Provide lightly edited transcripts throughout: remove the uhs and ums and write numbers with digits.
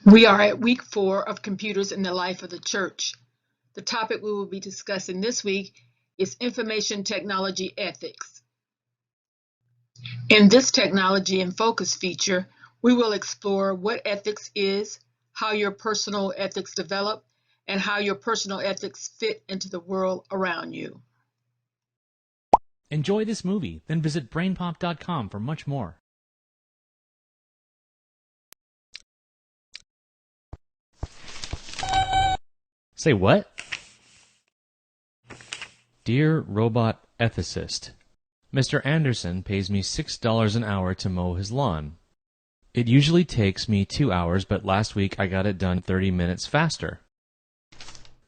We are at week 4 of Computers in the Life of the Church. The topic we will be discussing this week is information technology ethics. In this technology in focus feature, we will explore what ethics is, how your personal ethics develop, and how your personal ethics fit into the world around you. Enjoy this movie, then visit brainpop.com for much more. Say what? Dear Robot Ethicist, Mr. Anderson pays me $6 an hour to mow his lawn. It usually takes me 2 hours, but last week I got it done 30 minutes faster.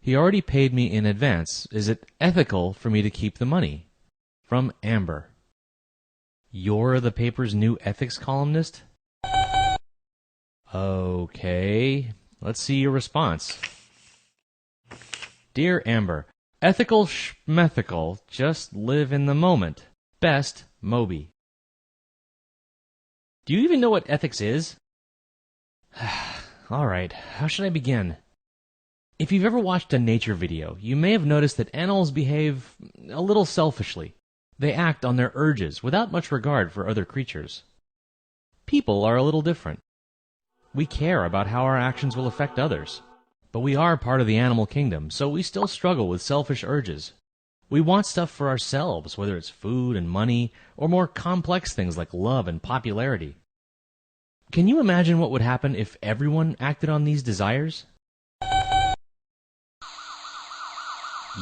He already paid me in advance. Is it ethical for me to keep the money? From Amber. You're the paper's new ethics columnist? Okay, let's see your response. Dear Amber, ethical schmethical, just live in the moment. Best, Moby. Do you even know what ethics is? Alright, how should I begin? If you've ever watched a nature video, you may have noticed that animals behave a little selfishly. They act on their urges without much regard for other creatures. People are a little different. We care about how our actions will affect others. But we are part of the animal kingdom, so we still struggle with selfish urges. We want stuff for ourselves, whether it's food and money, or more complex things like love and popularity. Can you imagine what would happen if everyone acted on these desires?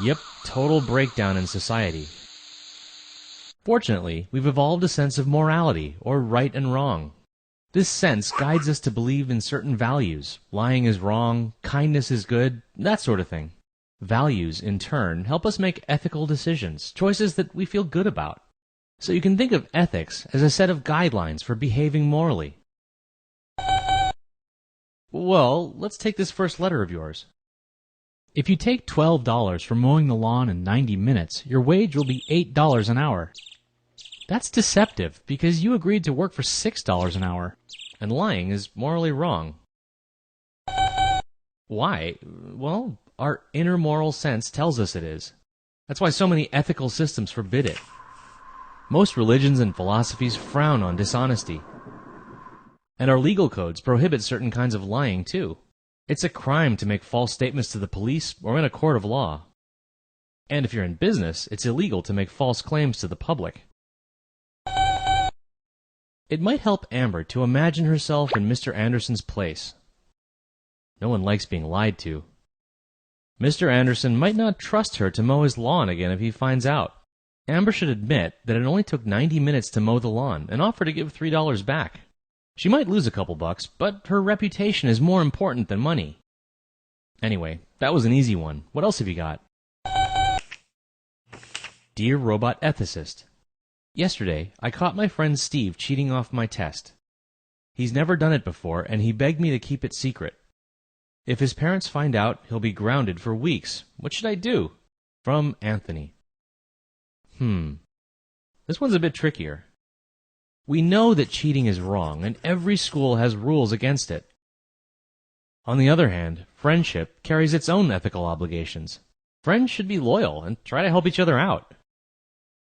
Yep, total breakdown in society. Fortunately, we've evolved a sense of morality, or right and wrong. This sense guides us to believe in certain values. Lying is wrong, kindness is good, that sort of thing. Values, in turn, help us make ethical decisions, choices that we feel good about. So you can think of ethics as a set of guidelines for behaving morally. Well, let's take this first letter of yours. If you take $12 for mowing the lawn in 90 minutes, your wage will be $8 an hour. That's deceptive, because you agreed to work for $6 an hour, and lying is morally wrong. Why? Well, our inner moral sense tells us it is. That's why so many ethical systems forbid it. Most religions and philosophies frown on dishonesty. And our legal codes prohibit certain kinds of lying, too. It's a crime to make false statements to the police or in a court of law. And if you're in business, it's illegal to make false claims to the public. It might help Amber to imagine herself in Mr. Anderson's place. No one likes being lied to. Mr. Anderson might not trust her to mow his lawn again if he finds out. Amber should admit that it only took 90 minutes to mow the lawn and offer to give $3 back. She might lose a couple bucks, but her reputation is more important than money. Anyway, that was an easy one. What else have you got? Dear Robot Ethicist, yesterday, I caught my friend Steve cheating off my test. He's never done it before, and he begged me to keep it secret. If his parents find out, he'll be grounded for weeks. What should I do? From Anthony. This one's a bit trickier. We know that cheating is wrong, and every school has rules against it. On the other hand, friendship carries its own ethical obligations. Friends should be loyal and try to help each other out.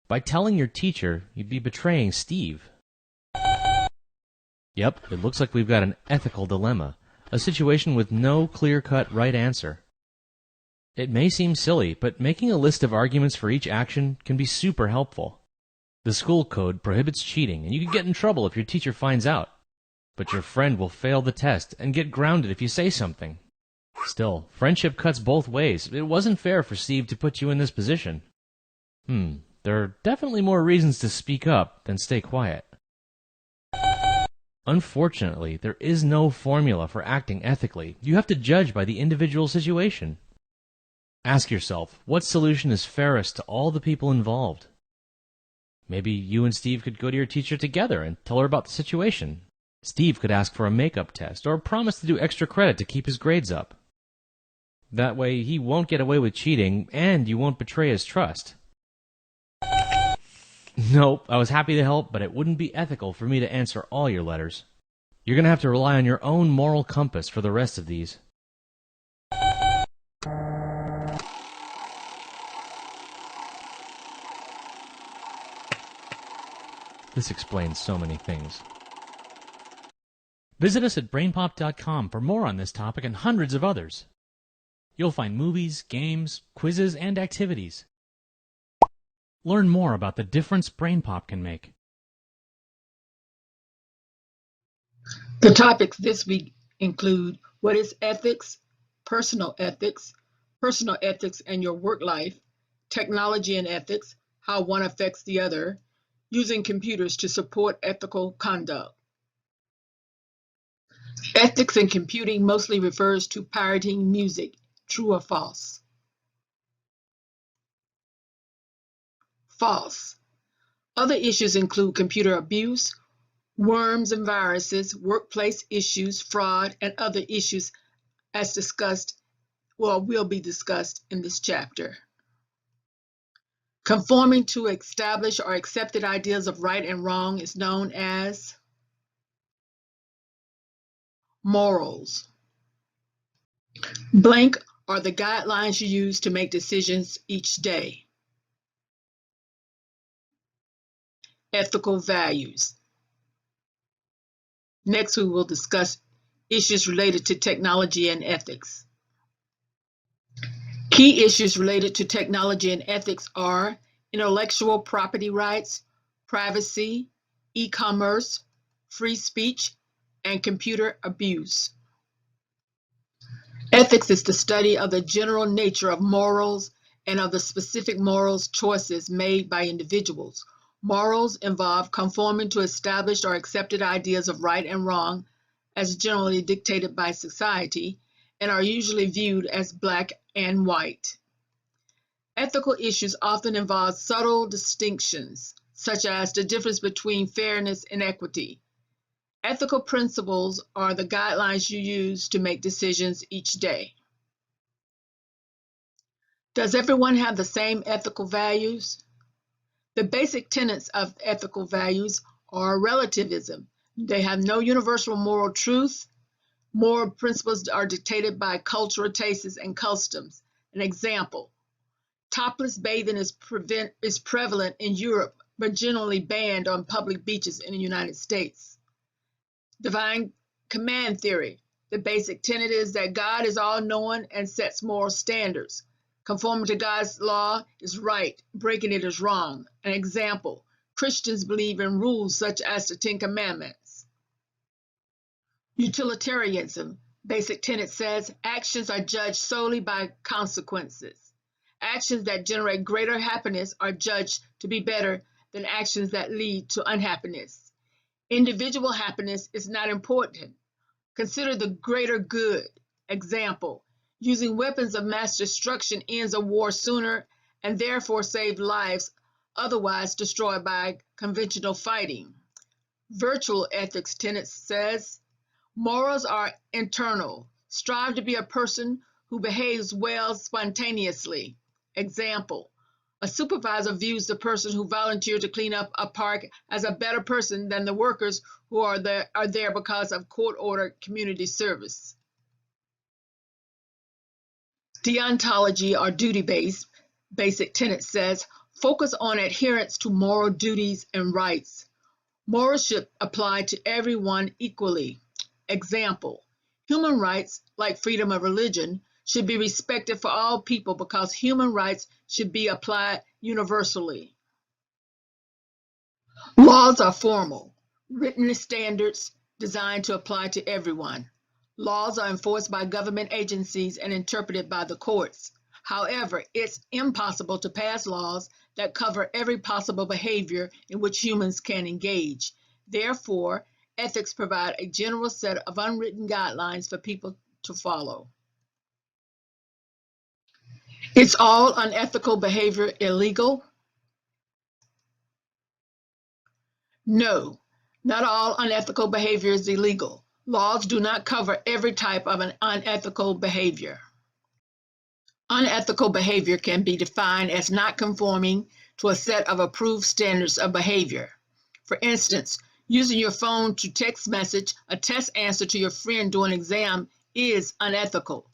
By telling your teacher, you'd be betraying Steve. Yep, it looks like we've got an ethical dilemma, a situation with no clear-cut right answer. It may seem silly, but making a list of arguments for each action can be super helpful. The school code prohibits cheating, and you can get in trouble if your teacher finds out. But your friend will fail the test and get grounded if you say something. Still, friendship cuts both ways. It wasn't fair for Steve to put you in this position. There are definitely more reasons to speak up than stay quiet. Unfortunately, there is no formula for acting ethically. You have to judge by the individual situation. Ask yourself, what solution is fairest to all the people involved? Maybe you and Steve could go to your teacher together and tell her about the situation. Steve could ask for a makeup test or promise to do extra credit to keep his grades up. That way, he won't get away with cheating, and you won't betray his trust. Nope, I was happy to help, but it wouldn't be ethical for me to answer all your letters. You're going to have to rely on your own moral compass for the rest of these. This explains so many things. Visit us at brainpop.com for more on this topic and hundreds of others. You'll find movies, games, quizzes, and activities. Learn more about the difference BrainPop can make. The topics this week include what is ethics and your work life, technology and ethics, how one affects the other, using computers to support ethical conduct. Ethics in computing mostly refers to pirating music, true or false? False. Other issues include computer abuse, worms and viruses, workplace issues, fraud, and other issues as will be discussed in this chapter. Conforming to established or accepted ideas of right and wrong is known as morals. Blank are the guidelines you use to make decisions each day. Ethical values. Next, we will discuss issues related to technology and ethics. Key issues related to technology and ethics are intellectual property rights, privacy, e-commerce, free speech, and computer abuse. Ethics is the study of the general nature of morals and of the specific morals choices made by individuals. Morals involve conforming to established or accepted ideas of right and wrong as generally dictated by society and are usually viewed as black and white. Ethical issues often involve subtle distinctions, such as the difference between fairness and equity. Ethical principles are the guidelines you use to make decisions each day. Does everyone have the same ethical values? The basic tenets of ethical values are relativism. They have no universal moral truth. Moral principles are dictated by cultural tastes and customs. An example, topless bathing is prevalent in Europe, but generally banned on public beaches in the United States. Divine command theory. The basic tenet is that God is all-knowing and sets moral standards. Conforming to God's law is right, breaking it is wrong. An example, Christians believe in rules such as the Ten Commandments. Utilitarianism. Basic tenet says actions are judged solely by consequences. Actions that generate greater happiness are judged to be better than actions that lead to unhappiness. Individual happiness is not important. Consider the greater good. Example, using weapons of mass destruction ends a war sooner and therefore saves lives otherwise destroyed by conventional fighting. Virtual ethics tenet says, morals are internal. Strive to be a person who behaves well spontaneously. Example, a supervisor views the person who volunteered to clean up a park as a better person than the workers who are there because of court-ordered community service. Deontology or duty-based basic tenet says, focus on adherence to moral duties and rights. Morals should apply to everyone equally. Example, human rights, like freedom of religion, should be respected for all people because human rights should be applied universally. Laws are formal, written standards designed to apply to everyone. Laws are enforced by government agencies and interpreted by the courts. However, it's impossible to pass laws that cover every possible behavior in which humans can engage. Therefore, ethics provide a general set of unwritten guidelines for people to follow. Is all unethical behavior illegal? No, not all unethical behavior is illegal. Laws do not cover every type of an unethical behavior. Unethical behavior can be defined as not conforming to a set of approved standards of behavior. For instance, Using your phone to text message a test answer to your friend during an exam is unethical.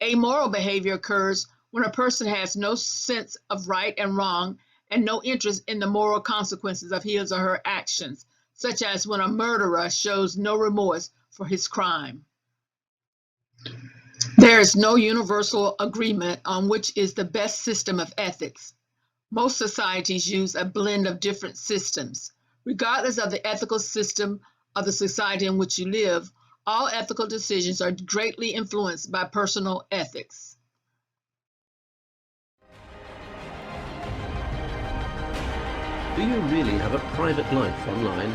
Amoral behavior occurs when a person has no sense of right and wrong and no interest in the moral consequences of his or her actions, such as when a murderer shows no remorse for his crime. There is no universal agreement on which is the best system of ethics. Most societies use a blend of different systems. Regardless of the ethical system of the society in which you live, all ethical decisions are greatly influenced by personal ethics. Do you really have a private life online?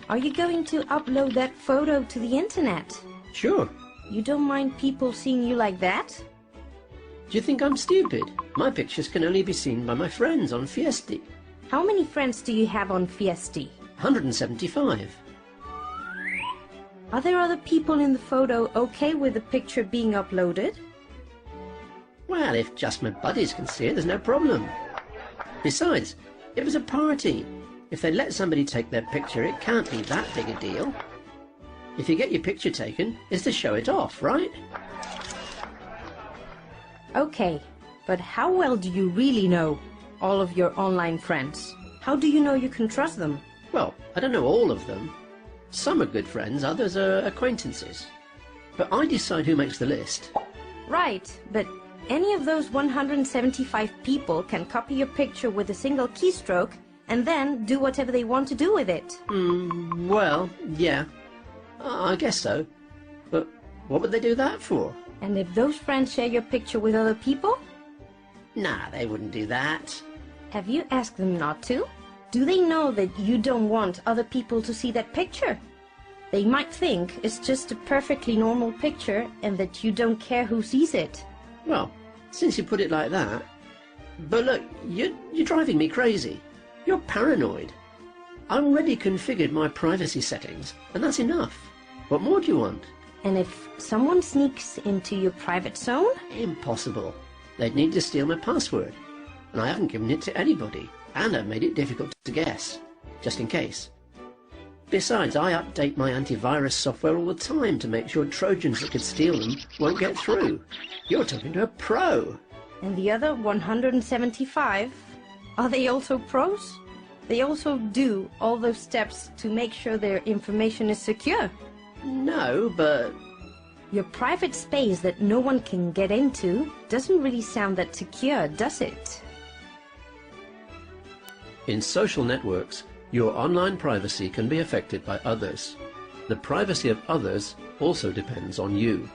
Are you going to upload that photo to the internet? Sure. You don't mind people seeing you like that? Do you think I'm stupid? My pictures can only be seen by my friends on Fiesti. How many friends do you have on Fiesti? 175. Are there other people in the photo okay with the picture being uploaded? Well, if just my buddies can see it, there's no problem. Besides, it was a party. If they let somebody take their picture, it can't be that big a deal. If you get your picture taken, it's to show it off, right? Okay, but how well do you really know all of your online friends? How do you know you can trust them? Well, I don't know all of them. Some are good friends, others are acquaintances. But I decide who makes the list. Right, but any of those 175 people can copy your picture with a single keystroke and then do whatever they want to do with it. Well, yeah. I guess so. But what would they do that for? And if those friends share your picture with other people? Nah, they wouldn't do that. Have you asked them not to? Do they know that you don't want other people to see that picture? They might think it's just a perfectly normal picture and that you don't care who sees it. Well, since you put it like that... But look, you're driving me crazy. You're paranoid. I already configured my privacy settings, and that's enough. What more do you want? And if someone sneaks into your private zone? Impossible. They'd need to steal my password. And I haven't given it to anybody. And I've made it difficult to guess, just in case. Besides, I update my antivirus software all the time to make sure Trojans that could steal them won't get through. You're talking to a pro. And the other 175? Are they also pros? They also do all those steps to make sure their information is secure. No, but... Your private space that no one can get into doesn't really sound that secure, does it? In social networks, your online privacy can be affected by others. The privacy of others also depends on you.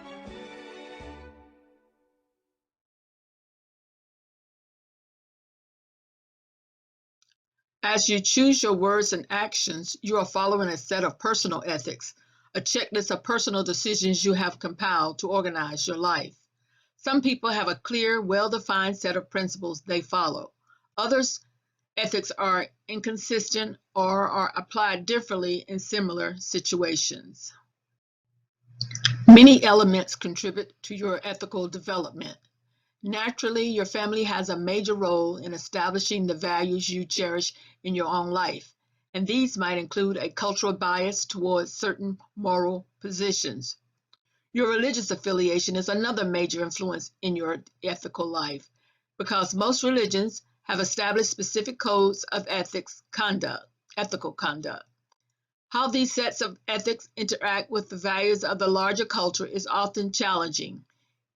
As you choose your words and actions, you are following a set of personal ethics, a checklist of personal decisions you have compiled to organize your life. Some people have a clear, well-defined set of principles they follow. Others' ethics are inconsistent or are applied differently in similar situations. Many elements contribute to your ethical development. Naturally, your family has a major role in establishing the values you cherish in your own life, and these might include a cultural bias towards certain moral positions. Your religious affiliation is another major influence in your ethical life, because most religions have established specific codes of ethical conduct. How these sets of ethics interact with the values of the larger culture is often challenging.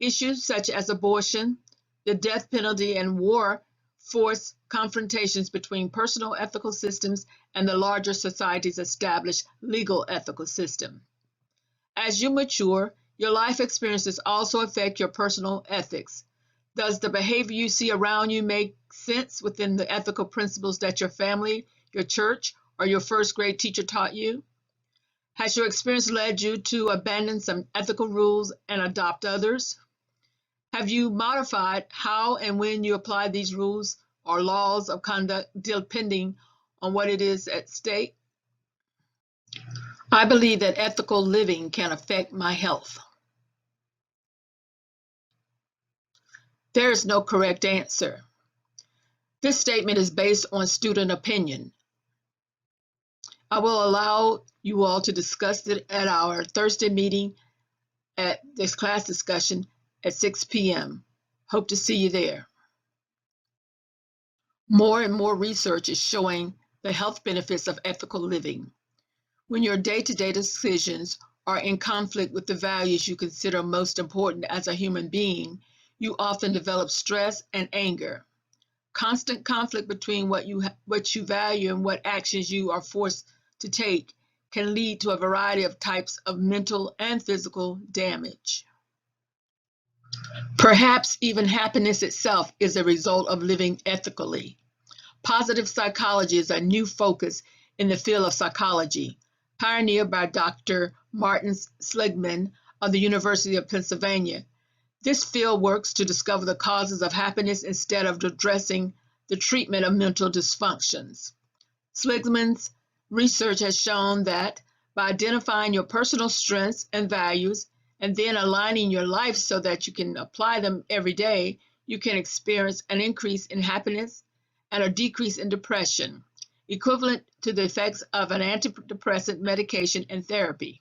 Issues such as abortion, the death penalty, and war force confrontations between personal ethical systems and the larger society's established legal ethical system. As you mature, your life experiences also affect your personal ethics. Does the behavior you see around you make sense within the ethical principles that your family, your church, or your first grade teacher taught you? Has your experience led you to abandon some ethical rules and adopt others? Have you modified how and when you apply these rules or laws of conduct depending on what it is at stake? I believe that ethical living can affect my health. There is no correct answer. This statement is based on student opinion. I will allow you all to discuss it at our Thursday meeting at this class discussion at 6 p.m. Hope to see you there. More and more research is showing the health benefits of ethical living. When your day-to-day decisions are in conflict with the values you consider most important as a human being, you often develop stress and anger. Constant conflict between what you value and what actions you are forced to take can lead to a variety of types of mental and physical damage. Perhaps even happiness itself is a result of living ethically. Positive psychology is a new focus in the field of psychology, pioneered by Dr. Martin Seligman of the University of Pennsylvania. This field works to discover the causes of happiness instead of addressing the treatment of mental dysfunctions. Seligman's research has shown that by identifying your personal strengths and values and then aligning your life so that you can apply them every day, you can experience an increase in happiness and a decrease in depression, equivalent to the effects of an antidepressant medication and therapy.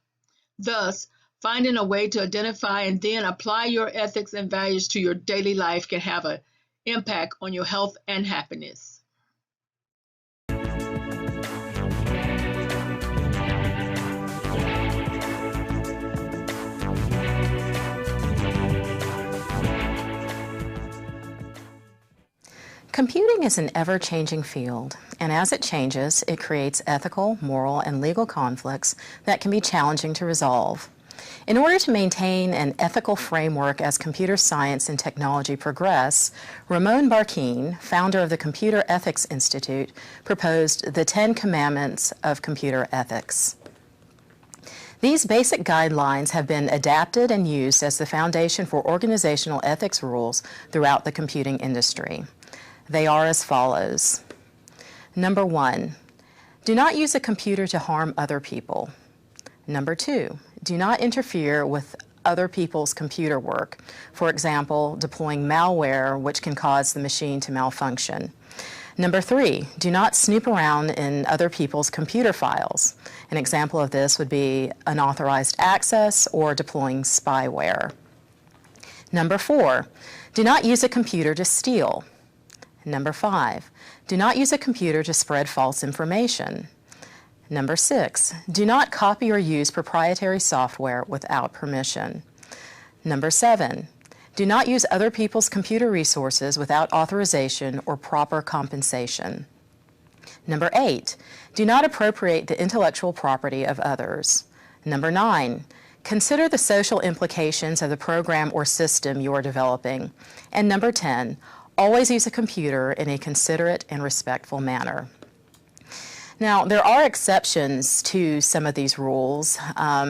Thus, finding a way to identify and then apply your ethics and values to your daily life can have an impact on your health and happiness. Computing is an ever-changing field, and as it changes, it creates ethical, moral, and legal conflicts that can be challenging to resolve. In order to maintain an ethical framework as computer science and technology progress, Ramon Barquin, founder of the Computer Ethics Institute, proposed the 10 Commandments of Computer Ethics. These basic guidelines have been adapted and used as the foundation for organizational ethics rules throughout the computing industry. They are as follows. Number 1, do not use a computer to harm other people. Number 2, do not interfere with other people's computer work, for example, deploying malware which can cause the machine to malfunction. Number 3, do not snoop around in other people's computer files. An example of this would be unauthorized access or deploying spyware. Number 4, do not use a computer to steal. Number 5, do not use a computer to spread false information. Number 6, do not copy or use proprietary software without permission. Number 7, do not use other people's computer resources without authorization or proper compensation. Number 8, do not appropriate the intellectual property of others. Number 9, consider the social implications of the program or system you are developing. And number 10, always use a computer in a considerate and respectful manner. Now, there are exceptions to some of these rules,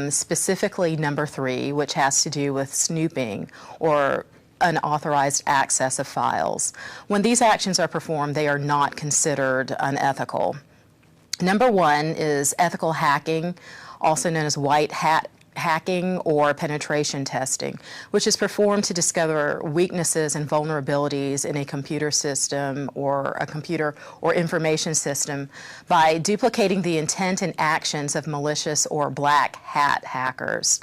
specifically number 3, which has to do with snooping or unauthorized access of files. When these actions are performed, they are not considered unethical. Number 1 is ethical hacking, also known as white hat hacking or penetration testing, which is performed to discover weaknesses and vulnerabilities in a computer system or a computer or information system by duplicating the intent and actions of malicious or black hat hackers.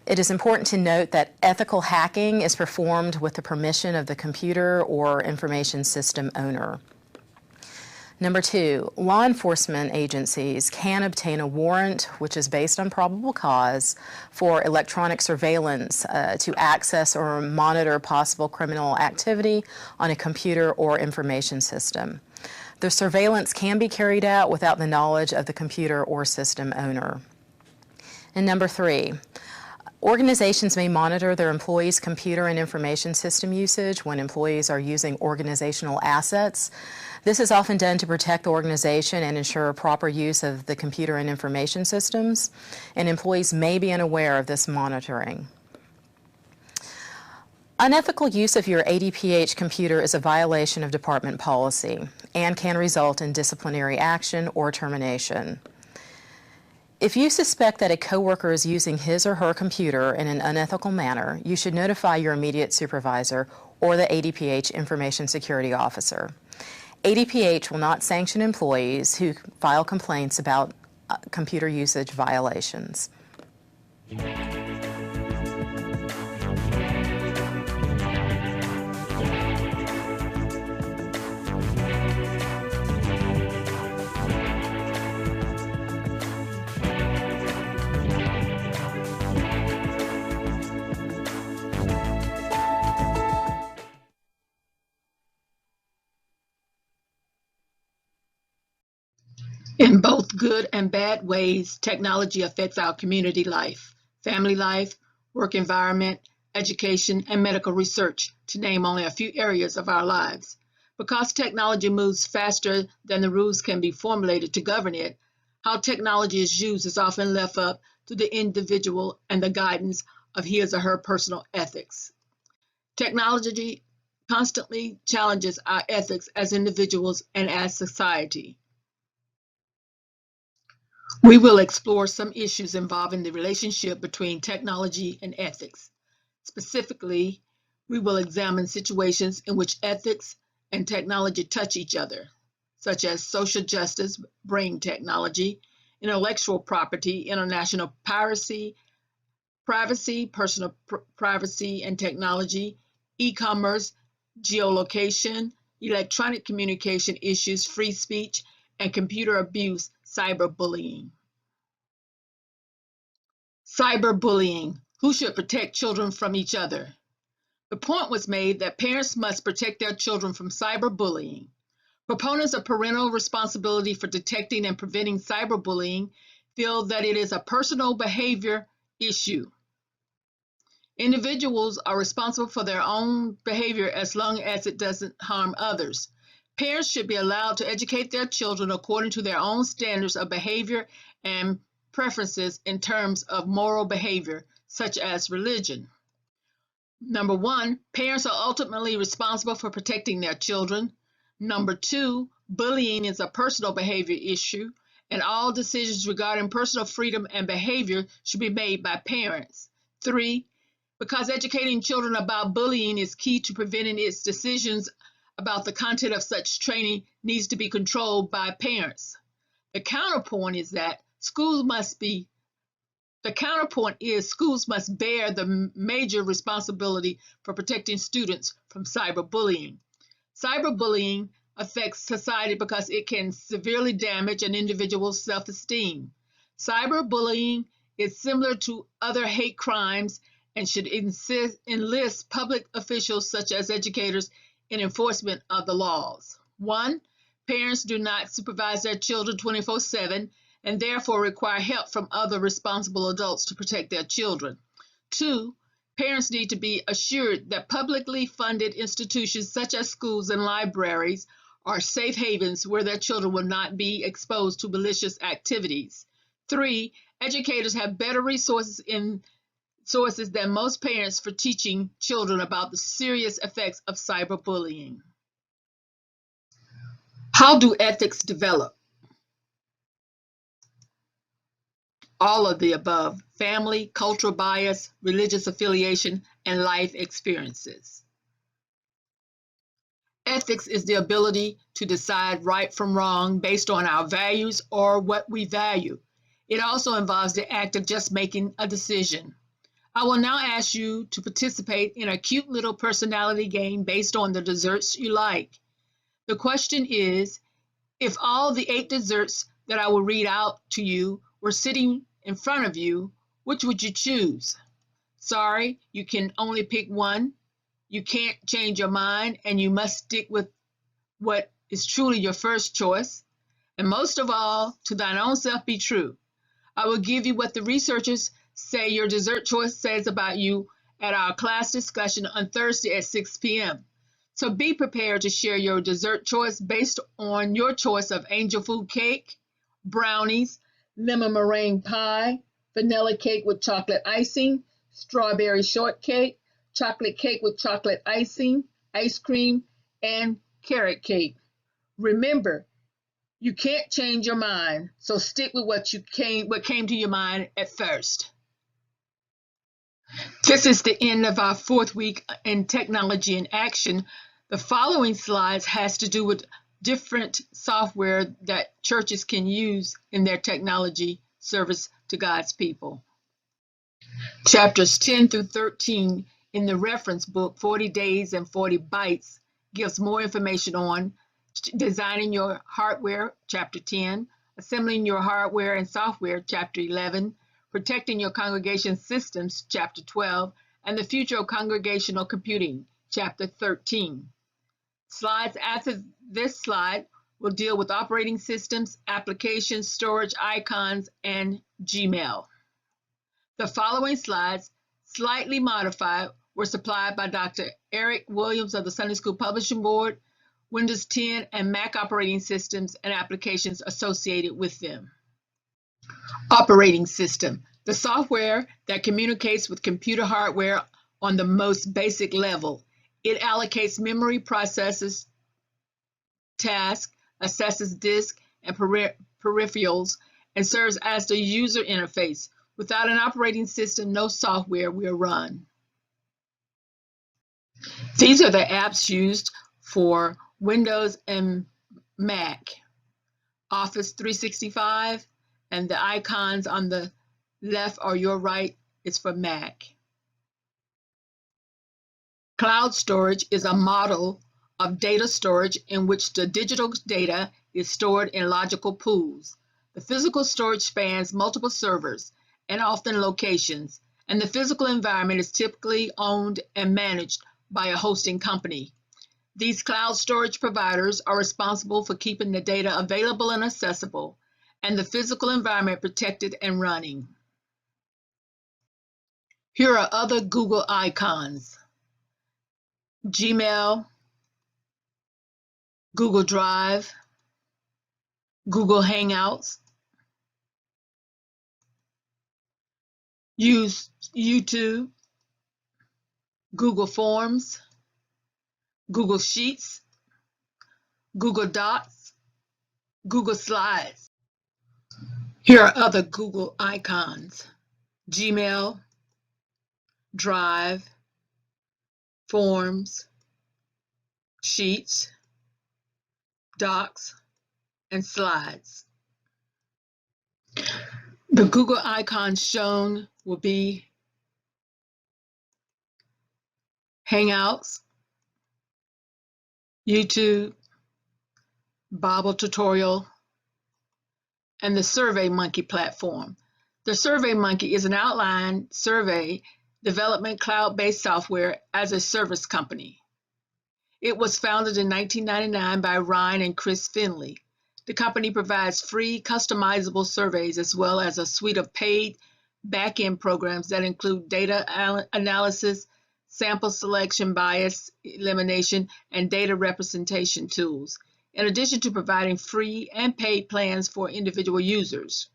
It is important to note that ethical hacking is performed with the permission of the computer or information system owner. Number 2, law enforcement agencies can obtain a warrant, which is based on probable cause, for electronic surveillance to access or monitor possible criminal activity on a computer or information system. The surveillance can be carried out without the knowledge of the computer or system owner. And number 3, organizations may monitor their employees' computer and information system usage when employees are using organizational assets. This is often done to protect the organization and ensure proper use of the computer and information systems, and employees may be unaware of this monitoring. Unethical use of your ADPH computer is a violation of department policy and can result in disciplinary action or termination. If you suspect that a coworker is using his or her computer in an unethical manner, you should notify your immediate supervisor or the ADPH Information Security Officer. ADPH will not sanction employees who file complaints about computer usage violations. In both good and bad ways, technology affects our community life, family life, work environment, education, and medical research, to name only a few areas of our lives. Because technology moves faster than the rules can be formulated to govern it, how technology is used is often left up to the individual and the guidance of his or her personal ethics. Technology constantly challenges our ethics as individuals and as society. We will explore some issues involving the relationship between technology and ethics. Specifically, we will examine situations in which ethics and technology touch each other, such as social justice, brain technology, intellectual property, international piracy, privacy, personal privacy and technology, e-commerce, geolocation, electronic communication issues, free speech, and computer abuse, cyberbullying. Cyberbullying. Who should protect children from each other? The point was made that parents must protect their children from cyberbullying. Proponents of parental responsibility for detecting and preventing cyberbullying feel that it is a personal behavior issue. Individuals are responsible for their own behavior as long as it doesn't harm others. Parents should be allowed to educate their children according to their own standards of behavior and preferences in terms of moral behavior, such as religion. Number one, parents are ultimately responsible for protecting their children. Number two, bullying is a personal behavior issue, and all decisions regarding personal freedom and behavior should be made by parents. Three, because educating children about bullying is key to preventing its decisions about the content of such training needs to be controlled by parents. The counterpoint is schools must bear the major responsibility for protecting students from cyberbullying. Cyberbullying affects society because it can severely damage an individual's self-esteem. Cyberbullying is similar to other hate crimes and should enlist public officials such as educators in enforcement of the laws. 1. Parents do not supervise their children 24/7 and therefore require help from other responsible adults to protect their children. 2. Parents need to be assured that publicly funded institutions such as schools and libraries are safe havens where their children will not be exposed to malicious activities. 3. Educators have better resources than most parents for teaching children about the serious effects of cyberbullying. How do ethics develop? All of the above: family, cultural bias, religious affiliation, and life experiences. Ethics is the ability to decide right from wrong based on our values or what we value. It also involves the act of just making a decision. I will now ask you to participate in a cute little personality game based on the desserts you like. The question is, if all the 8 desserts that I will read out to you were sitting in front of you, which would you choose? Sorry, you can only pick one. You can't change your mind, and you must stick with what is truly your first choice. And most of all, to thine own self be true. I will give you what the researchers say your dessert choice says about you at our class discussion on Thursday at 6 p.m. So be prepared to share your dessert choice based on your choice of angel food cake, brownies, lemon meringue pie, vanilla cake with chocolate icing, strawberry shortcake, chocolate cake with chocolate icing, ice cream, and carrot cake. Remember, you can't change your mind, so stick with what came to your mind at first. This is the end of our 4th week in Technology in Action. The following slides has to do with different software that churches can use in their technology service to God's people. Chapters 10 through 13 in the reference book, 40 Days and 40 Bytes, gives more information on designing your hardware, Chapter 10, assembling your hardware and software, Chapter 11, protecting your congregation systems, Chapter 12, and the future of congregational computing, Chapter 13. Slides after this slide will deal with operating systems, applications, storage icons, and Gmail. The following slides, slightly modified, were supplied by Dr. Eric Williams of the Sunday School Publishing Board, Windows 10 and Mac operating systems and applications associated with them. Operating system, the software that communicates with computer hardware on the most basic level. It allocates memory, processes tasks, assesses disk and peripherals, and serves as the user interface. Without an operating system, no software will run. These are the apps used for Windows and Mac. Office 365, and the icons on the left or your right is for Mac. Cloud storage is a model of data storage in which the digital data is stored in logical pools. The physical storage spans multiple servers and often locations, and the physical environment is typically owned and managed by a hosting company. These cloud storage providers are responsible for keeping the data available and accessible, and the physical environment protected and running. Here are other Google icons: Gmail, Google Drive, Google Hangouts, use YouTube, Google Forms, Google Sheets, Google Docs, Google Slides. Here are other Google icons: Gmail, Drive, Forms, Sheets, Docs, and Slides. The Google icons shown will be Hangouts, YouTube, Bible tutorial, and the SurveyMonkey platform. The SurveyMonkey is an outline survey development cloud-based software as a service company. It was founded in 1999 by Ryan and Chris Finley. The company provides free, customizable surveys as well as a suite of paid back-end programs that include data analysis, sample selection, bias elimination, and data representation tools, in addition to providing free and paid plans for individual users.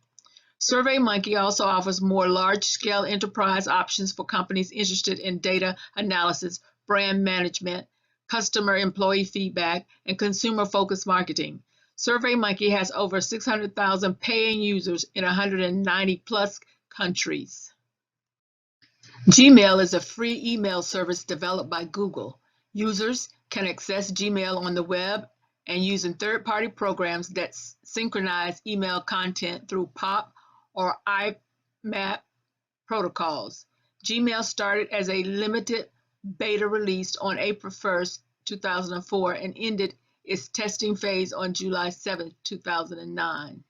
SurveyMonkey also offers more large-scale enterprise options for companies interested in data analysis, brand management, customer employee feedback, and consumer-focused marketing. SurveyMonkey has over 600,000 paying users in 190-plus countries. Gmail is a free email service developed by Google. Users can access Gmail on the web and using third-party programs that synchronize email content through POP or IMAP protocols. Gmail started as a limited beta release on April 1st, 2004, and ended its testing phase on July 7, 2009.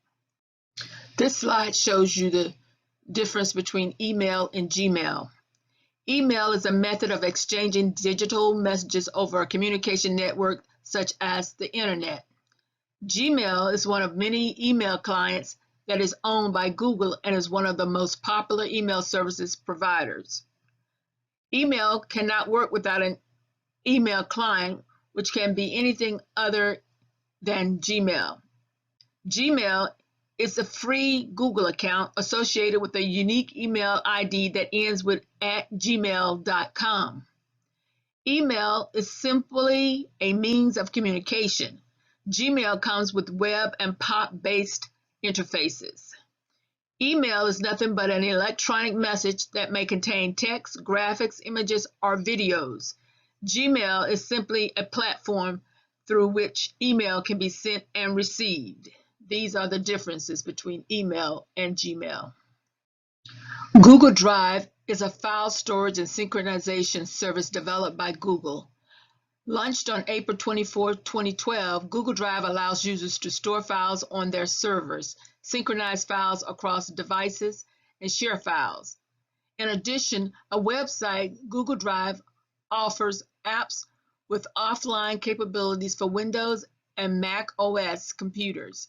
This slide shows you the difference between email and Gmail. Email is a method of exchanging digital messages over a communication network such as the internet. Gmail is one of many email clients that is owned by Google and is one of the most popular email services providers. Email cannot work without an email client, which can be anything other than Gmail. Gmail is a free Google account associated with a unique email ID that ends with @gmail.com. Email is simply a means of communication. Gmail comes with web and POP-based interfaces. Email is nothing but an electronic message that may contain text, graphics, images, or videos. Gmail is simply a platform through which email can be sent and received. These are the differences between email and Gmail. Google Drive is a file storage and synchronization service developed by Google. Launched on April 24, 2012, Google Drive allows users to store files on their servers, synchronize files across devices, and share files. In addition, a website, Google Drive, offers apps with offline capabilities for Windows and Mac OS computers,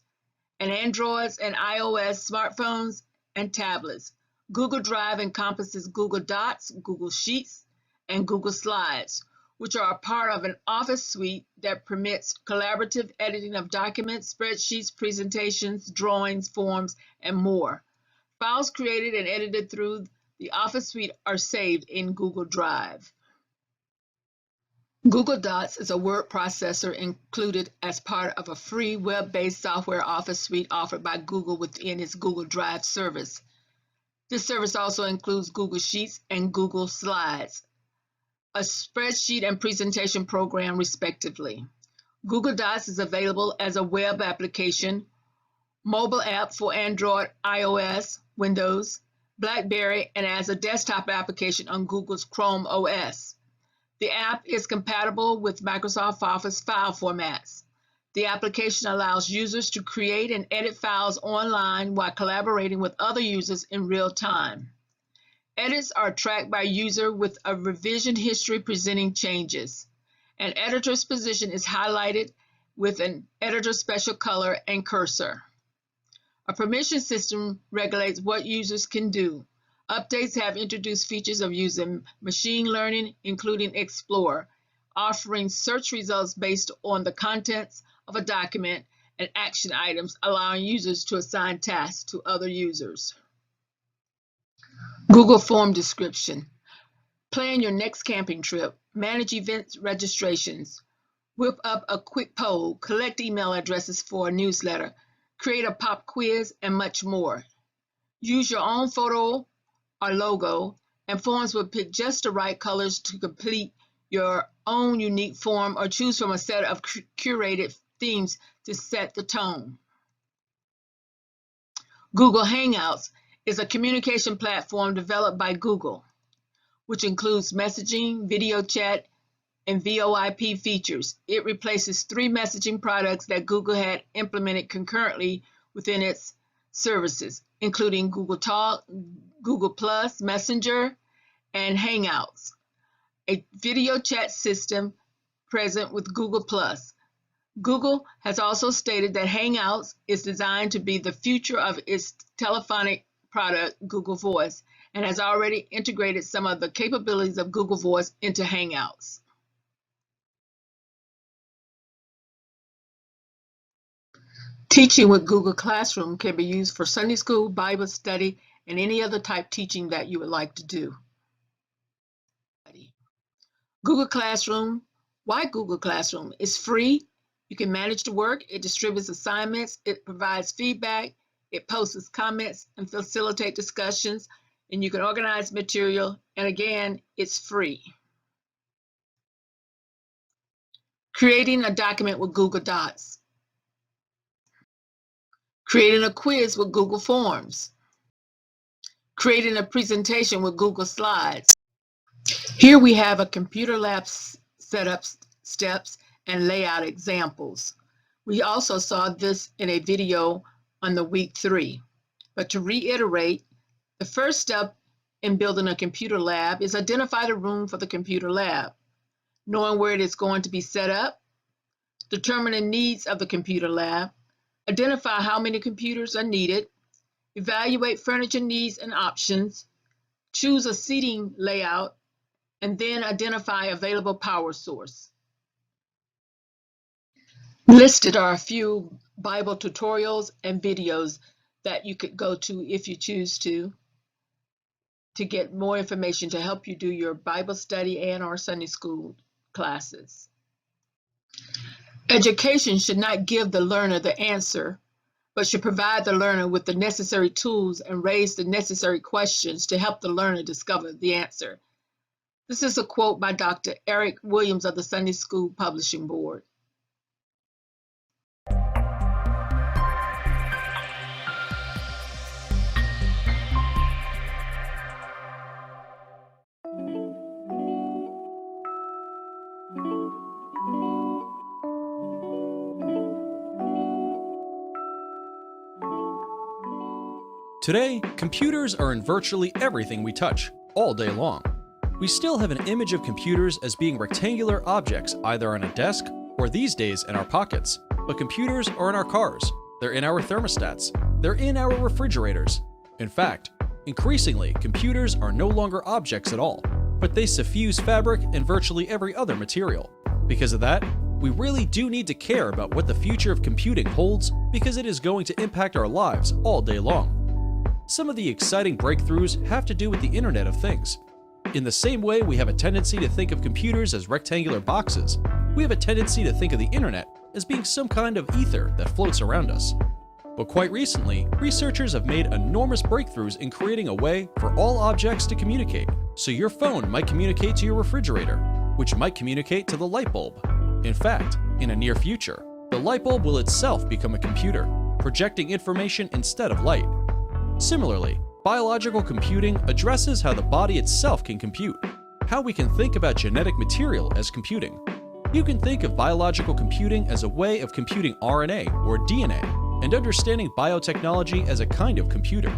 and Android and iOS smartphones and tablets. Google Drive encompasses Google Docs, Google Sheets, and Google Slides, which are a part of an Office suite that permits collaborative editing of documents, spreadsheets, presentations, drawings, forms, and more. Files created and edited through the Office suite are saved in Google Drive. Google Docs is a word processor included as part of a free web-based software Office suite offered by Google within its Google Drive service. This service also includes Google Sheets and Google Slides, a spreadsheet and presentation program, respectively. Google Docs is available as a web application, mobile app for Android, iOS, Windows, BlackBerry, and as a desktop application on Google's Chrome OS. The app is compatible with Microsoft Office file formats. The application allows users to create and edit files online while collaborating with other users in real time. Edits are tracked by user with a revision history presenting changes. An editor's position is highlighted with an editor special color and cursor. A permission system regulates what users can do. Updates have introduced features of using machine learning, including Explorer, offering search results based on the contents of a document and action items, allowing users to assign tasks to other users. Google Form Description. Plan your next camping trip, manage event registrations, whip up a quick poll, collect email addresses for a newsletter, create a pop quiz, and much more. Use your own photo or logo, and forms will pick just the right colors to complete your own unique form or choose from a set of curated themes to set the tone. Google Hangouts is a communication platform developed by Google, which includes messaging, video chat, and VoIP features. It replaces 3 messaging products that Google had implemented concurrently within its services, including Google Talk, Google+, Messenger, and Hangouts, a video chat system present with Google+. Google has also stated that Hangouts is designed to be the future of its telephonic product, Google Voice, and has already integrated some of the capabilities of Google Voice into Hangouts. Teaching with Google Classroom can be used for Sunday school, Bible study, and any other type teaching that you would like to do. Google Classroom. Why Google Classroom? It's free. You can manage the work. It distributes assignments. It provides feedback. It posts comments and facilitates discussions. And you can organize material. And again, it's free. Creating a document with Google Docs. Creating a quiz with Google Forms. Creating a presentation with Google Slides. Here we have a computer lab setup steps and layout examples. We also saw this in a video on the week 3. But to reiterate, the first step in building a computer lab is identify the room for the computer lab, knowing where it is going to be set up, determining needs of the computer lab, identify how many computers are needed, evaluate furniture needs and options, choose a seating layout, and then identify available power source. Listed are a few Bible tutorials and videos that you could go to if you choose to. to get more information to help you do your Bible study and our Sunday school classes. Education should not give the learner the answer, but should provide the learner with the necessary tools and raise the necessary questions to help the learner discover the answer. This is a quote by Dr. Eric Williams of the Sunday School Publishing Board. Today, computers are in virtually everything we touch, all day long. We still have an image of computers as being rectangular objects either on a desk or these days in our pockets. But computers are in our cars, they're in our thermostats, they're in our refrigerators. In fact, increasingly, computers are no longer objects at all, but they suffuse fabric and virtually every other material. Because of that, we really do need to care about what the future of computing holds because it is going to impact our lives all day long. Some of the exciting breakthroughs have to do with the Internet of Things. In the same way we have a tendency to think of computers as rectangular boxes, we have a tendency to think of the Internet as being some kind of ether that floats around us. But quite recently, researchers have made enormous breakthroughs in creating a way for all objects to communicate. So your phone might communicate to your refrigerator, which might communicate to the light bulb. In fact, in a near future, the light bulb will itself become a computer, projecting information instead of light. Similarly, biological computing addresses how the body itself can compute, how we can think about genetic material as computing. You can think of biological computing as a way of computing RNA or DNA, and understanding biotechnology as a kind of computer.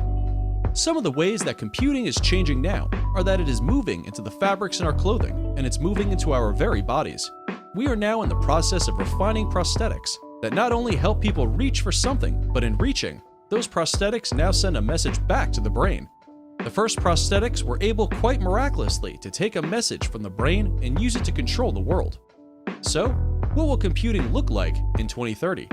Some of the ways that computing is changing now are that it is moving into the fabrics in our clothing, and it's moving into our very bodies. We are now in the process of refining prosthetics that not only help people reach for something, but in reaching, those prosthetics now send a message back to the brain. The first prosthetics were able quite miraculously to take a message from the brain and use it to control the world. So, what will computing look like in 2030?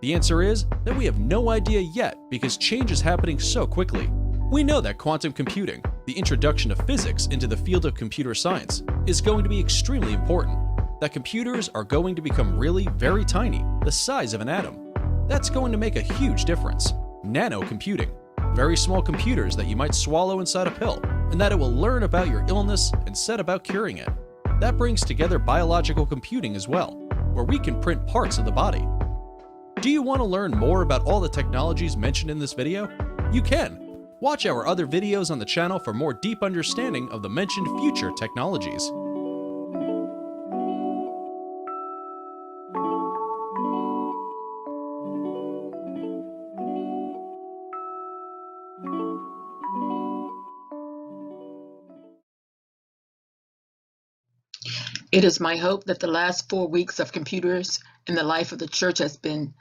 The answer is that we have no idea yet because change is happening so quickly. We know that quantum computing, the introduction of physics into the field of computer science, is going to be extremely important. That computers are going to become really very tiny, the size of an atom. That's going to make a huge difference. Nano computing, very small computers that you might swallow inside a pill, and that it will learn about your illness and set about curing it. That brings together biological computing as well, where we can print parts of the body. Do you want to learn more about all the technologies mentioned in this video? You can. Watch our other videos on the channel for more deep understanding of the mentioned future technologies. It is my hope that the last 4 weeks of computers in the life of the church has been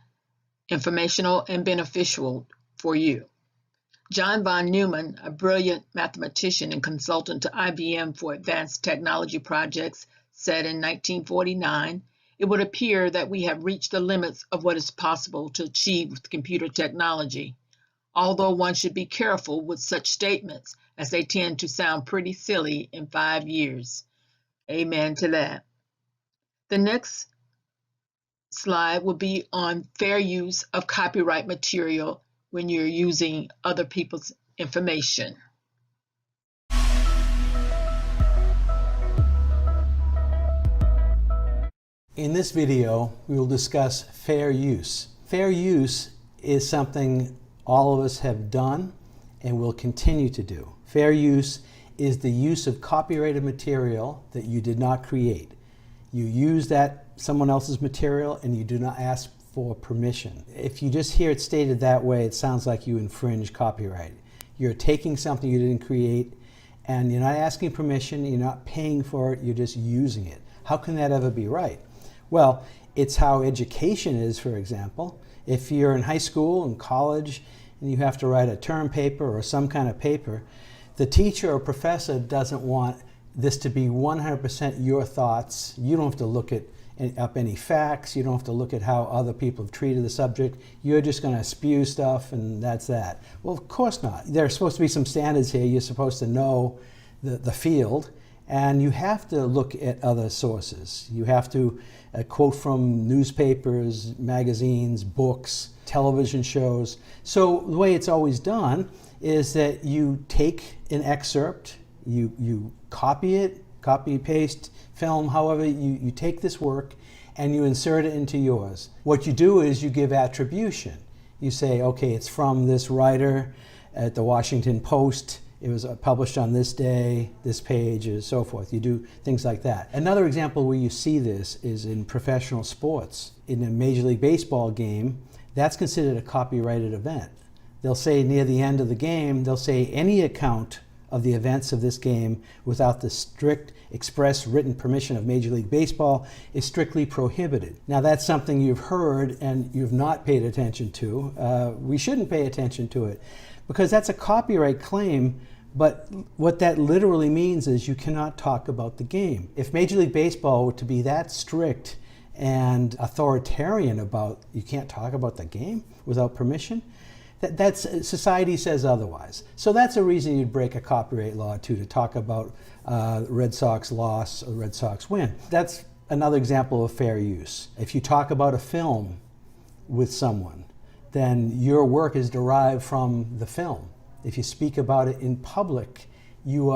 informational and beneficial for you. John von Neumann, a brilliant mathematician and consultant to IBM for advanced technology projects, said in 1949, "It would appear that we have reached the limits of what is possible to achieve with computer technology, although one should be careful with such statements as they tend to sound pretty silly in 5 years. Amen to that. The next slide will be on fair use of copyright material when you're using other people's information. In this video, we will discuss fair use. Fair use is something all of us have done and will continue to do. Fair use is the use of copyrighted material that you did not create. You use that someone else's material and you do not ask for permission. If you just hear it stated that way, it sounds like you infringe copyright. You're taking something you didn't create and you're not asking permission, you're not paying for it, you're just using it. How can that ever be right? Well, it's how education is, for example. If you're in high school and college and you have to write a term paper or some kind of paper, the teacher or professor doesn't want this to be 100% your thoughts. You don't have to look at up any facts. You don't have to look at how other people have treated the subject. You're just going to spew stuff and that's that. Well, of course not. There are supposed to be some standards here. You're supposed to know the field, and you have to look at other sources. You have to quote from newspapers, magazines, books, television shows. So the way it's always done is that you take an excerpt, you copy it, copy, paste, film, however, you take this work and you insert it into yours. What you do is you give attribution. You say, okay, it's from this writer at the Washington Post. It was published on this day, this page, and so forth. You do things like that. Another example where you see this is in professional sports. In a Major League Baseball game, that's considered a copyrighted event. They'll say near the end of the game, they'll say any account of the events of this game without the strict express written permission of Major League Baseball is strictly prohibited. Now that's something you've heard and you've not paid attention to. We shouldn't pay attention to it because that's a copyright claim, but what that literally means is you cannot talk about the game. If Major League Baseball were to be that strict and authoritarian about you can't talk about the game without permission, that's society says otherwise. So that's a reason you'd break a copyright law too, to talk about Red Sox loss or Red Sox win. That's another example of fair use. If you talk about a film with someone, then your work is derived from the film. If you speak about it in public, you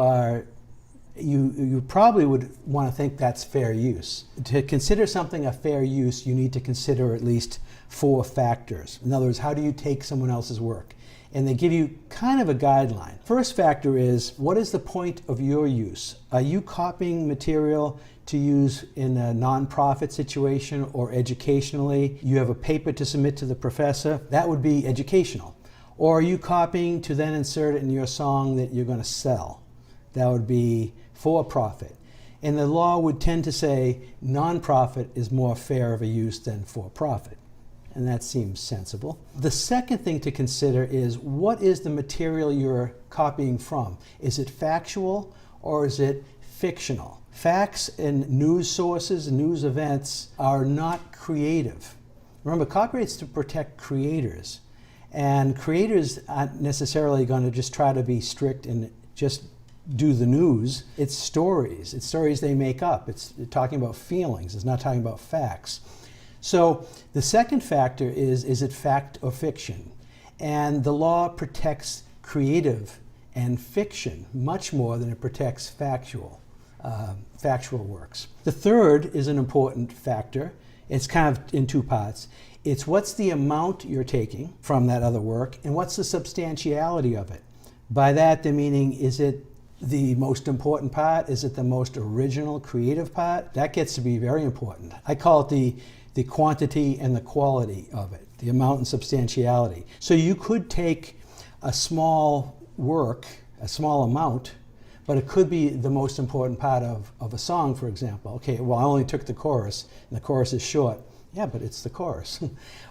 probably would want to think that's fair use. To consider something a fair use, you need to consider at least 4 factors. In other words, how do you take someone else's work? And they give you kind of a guideline. First factor is, what is the point of your use? Are you copying material to use in a nonprofit situation or educationally? You have a paper to submit to the professor, that would be educational. Or are you copying to then insert it in your song that you're going to sell? That would be for profit. And the law would tend to say nonprofit is more fair of a use than for profit. And that seems sensible. The second thing to consider is, what is the material you're copying from? Is it factual or is it fictional? Facts and news sources, news events are not creative. Remember, copyright's to protect creators. And creators aren't necessarily going to just try to be strict and just do the news. It's stories. It's stories they make up. It's talking about feelings. It's not talking about facts. So the second factor is it fact or fiction? And the law protects creative and fiction much more than it protects factual works. The third is an important factor. It's kind of in 2 parts. It's what's the amount you're taking from that other work and what's the substantiality of it. By that, the meaning, is it the most important part? Is it the most original, creative part? That gets to be very important. I call it the quantity and the quality of it, the amount and substantiality. So you could take a small work, a small amount, but it could be the most important part of a song, for example. Okay, well, I only took the chorus, and the chorus is short. Yeah, but it's the chorus.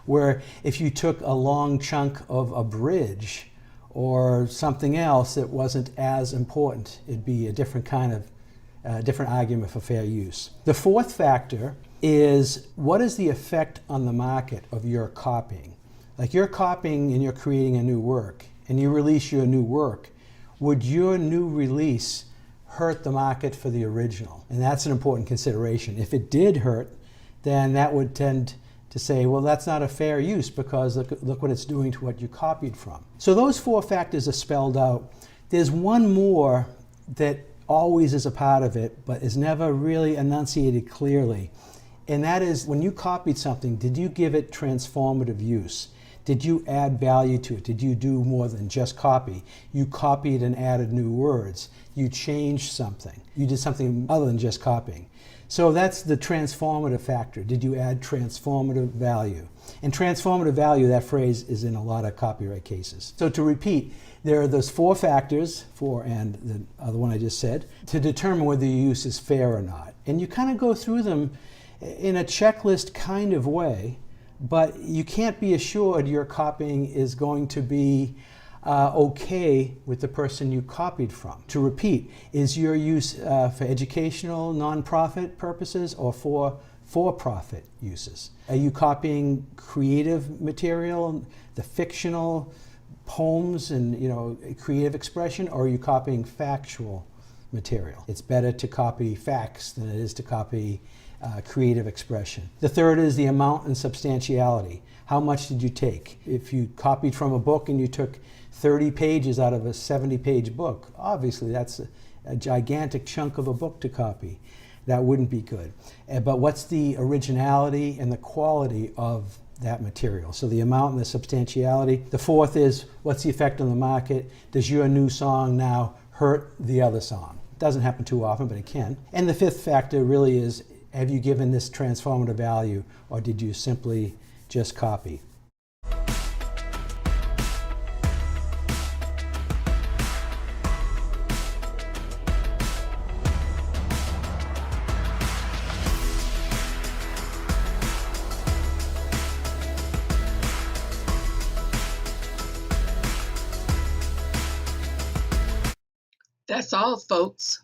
Where if you took a long chunk of a bridge or something else that wasn't as important, it'd be a different kind of, different argument for fair use. The fourth factor is, what is the effect on the market of your copying? Like, you're copying and you're creating a new work, and you release your new work. Would your new release hurt the market for the original? And that's an important consideration. If it did hurt, then that would tend to say, well, that's not a fair use because look what it's doing to what you copied from. So those 4 factors are spelled out. There's one more that always is a part of it, but is never really enunciated clearly. And that is, when you copied something, did you give it transformative use? Did you add value to it? Did you do more than just copy? You copied and added new words. You changed something. You did something other than just copying. So that's the transformative factor. Did you add transformative value? And transformative value, that phrase is in a lot of copyright cases. So to repeat, there are those 4 factors, 4 and the other one I just said, to determine whether your use is fair or not. And you kind of go through them in a checklist kind of way, but you can't be assured your copying is going to be okay with the person you copied from. To repeat, is your use for educational, nonprofit purposes or for for-profit uses. Are you copying creative material, the fictional poems and creative expression, or are you copying factual material? It's better to copy facts than it is to copy creative expression. The third is the amount and substantiality. How much did you take? If you copied from a book and you took 30 pages out of a 70-page book, obviously that's a gigantic chunk of a book to copy. That wouldn't be good. But what's the originality and the quality of that material? So the amount and the substantiality. The fourth is, what's the effect on the market? Does your new song now hurt the other song? It doesn't happen too often, but it can. And the fifth factor really is, have you given this transformative value, or did you simply just copy? That's all, folks.